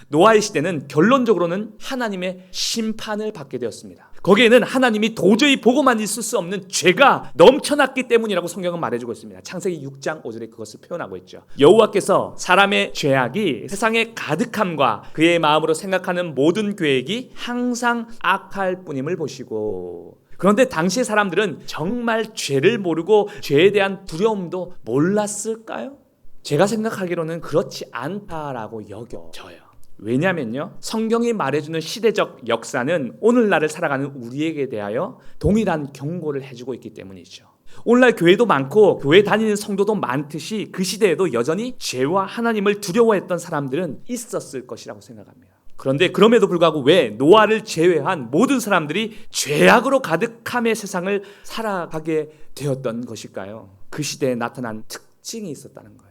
노아의 시대는 결론적으로는 하나님의 심판을 받게 되었습니다. 거기에는 하나님이 도저히 보고만 있을 수 없는 죄가 넘쳐났기 때문이라고 성경은 말해주고 있습니다. 창세기 6장 5절에 그것을 표현하고 있죠. 여호와께서 사람의 죄악이 세상에 가득함과 그의 마음으로 생각하는 모든 계획이 항상 악할 뿐임을 보시고, 그런데 당시의 사람들은 정말 죄를 모르고 죄에 대한 두려움도 몰랐을까요? 제가 생각하기로는 그렇지 않다라고 여겨져요. 왜냐면요, 성경이 말해주는 시대적 역사는 오늘날을 살아가는 우리에게 대하여 동일한 경고를 해주고 있기 때문이죠. 오늘날 교회도 많고 교회 다니는 성도도 많듯이 그 시대에도 여전히 죄와 하나님을 두려워했던 사람들은 있었을 것이라고 생각합니다. 그런데 그럼에도 불구하고 왜 노아를 제외한 모든 사람들이 죄악으로 가득함의 세상을 살아가게 되었던 것일까요? 그 시대에 나타난 특징이 있었다는 거예요.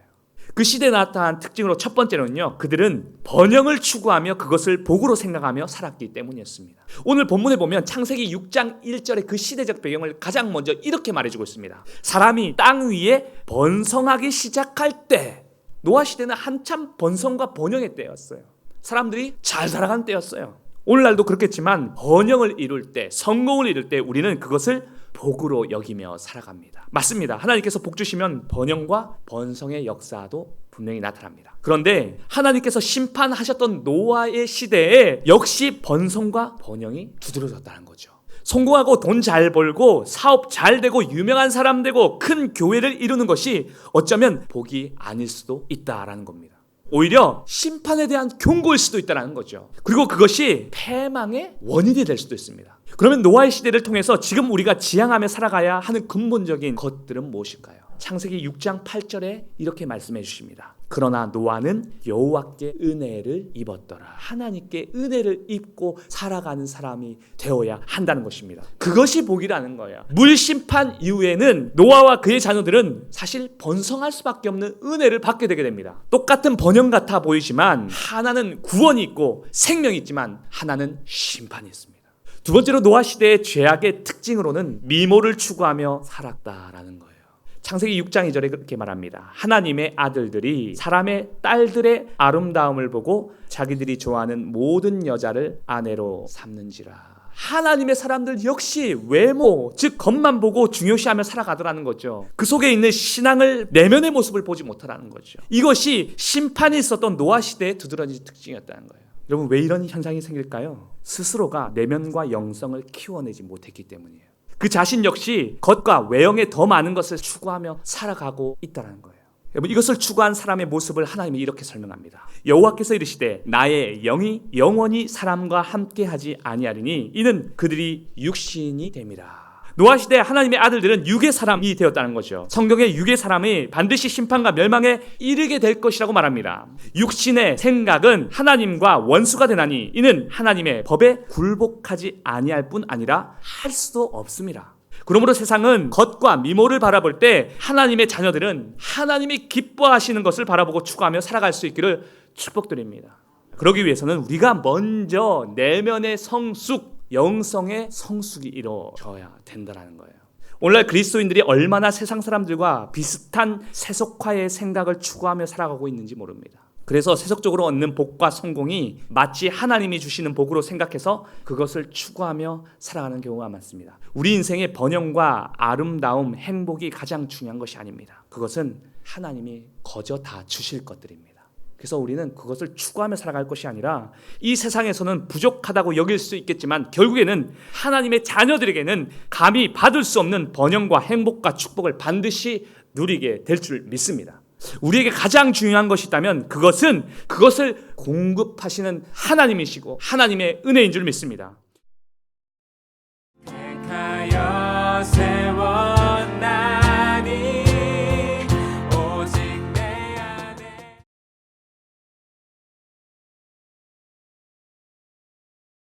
그 시대에 나타난 특징으로 첫 번째는요, 그들은 번영을 추구하며 그것을 복으로 생각하며 살았기 때문이었습니다. 오늘 본문에 보면 창세기 6장 1절의 그 시대적 배경을 가장 먼저 이렇게 말해주고 있습니다. 사람이 땅 위에 번성하기 시작할 때, 노아 시대는 한참 번성과 번영의 때였어요. 사람들이 잘 살아가는 때였어요. 오늘날도 그렇겠지만 번영을 이룰 때, 성공을 이룰 때 우리는 그것을 복으로 여기며 살아갑니다. 맞습니다. 하나님께서 복 주시면 번영과 번성의 역사도 분명히 나타납니다. 그런데 하나님께서 심판하셨던 노아의 시대에 역시 번성과 번영이 두드러졌다는 거죠. 성공하고 돈 잘 벌고 사업 잘 되고 유명한 사람 되고 큰 교회를 이루는 것이 어쩌면 복이 아닐 수도 있다라는 겁니다. 오히려 심판에 대한 경고일 수도 있다는 거죠. 그리고 그것이 패망의 원인이 될 수도 있습니다. 그러면 노아의 시대를 통해서 지금 우리가 지향하며 살아가야 하는 근본적인 것들은 무엇일까요? 창세기 6장 8절에 이렇게 말씀해 주십니다. 그러나 노아는 여호와께 은혜를 입었더라. 하나님께 은혜를 입고 살아가는 사람이 되어야 한다는 것입니다. 그것이 복이라는 거예요. 물심판 이후에는 노아와 그의 자녀들은 사실 번성할 수밖에 없는 은혜를 받게 되게 됩니다. 똑같은 번영 같아 보이지만 하나는 구원이 있고 생명이 있지만 하나는 심판이 있습니다. 두 번째로 노아 시대의 죄악의 특징으로는 미모를 추구하며 살았다라는 거예요. 창세기 6장 2절에 그렇게 말합니다. 하나님의 아들들이 사람의 딸들의 아름다움을 보고 자기들이 좋아하는 모든 여자를 아내로 삼는지라. 하나님의 사람들 역시 외모, 즉 겉만 보고 중요시하며 살아가더라는 거죠. 그 속에 있는 신앙을, 내면의 모습을 보지 못하라는 거죠. 이것이 심판이 있었던 노아 시대의 두드러진 특징이었다는 거예요. 여러분, 왜 이런 현상이 생길까요? 스스로가 내면과 영성을 키워내지 못했기 때문이에요. 그 자신 역시 겉과 외형에 더 많은 것을 추구하며 살아가고 있다는 거예요. 여러분, 이것을 추구한 사람의 모습을 하나님이 이렇게 설명합니다. 여호와께서 이르시되 나의 영이 영원히 사람과 함께하지 아니하리니 이는 그들이 육신이 됨이라. 노아 시대 하나님의 아들들은 육의 사람이 되었다는 거죠. 성경의 육의 사람이 반드시 심판과 멸망에 이르게 될 것이라고 말합니다. 육신의 생각은 하나님과 원수가 되나니 이는 하나님의 법에 굴복하지 아니할 뿐 아니라 할 수도 없습니다. 그러므로 세상은 겉과 미모를 바라볼 때 하나님의 자녀들은 하나님이 기뻐하시는 것을 바라보고 추구하며 살아갈 수 있기를 축복드립니다. 그러기 위해서는 우리가 먼저 내면의 성숙, 영성의 성숙이 이루어져야 된다는 거예요. 오늘날 그리스도인들이 얼마나 세상 사람들과 비슷한 세속화의 생각을 추구하며 살아가고 있는지 모릅니다. 그래서 세속적으로 얻는 복과 성공이 마치 하나님이 주시는 복으로 생각해서 그것을 추구하며 살아가는 경우가 많습니다. 우리 인생의 번영과 아름다움, 행복이 가장 중요한 것이 아닙니다. 그것은 하나님이 거저 다 주실 것들입니다. 그래서 우리는 그것을 추구하며 살아갈 것이 아니라 이 세상에서는 부족하다고 여길 수 있겠지만 결국에는 하나님의 자녀들에게는 감히 받을 수 없는 번영과 행복과 축복을 반드시 누리게 될 줄 믿습니다. 우리에게 가장 중요한 것이 있다면 그것을 공급하시는 하나님이시고 하나님의 은혜인 줄 믿습니다.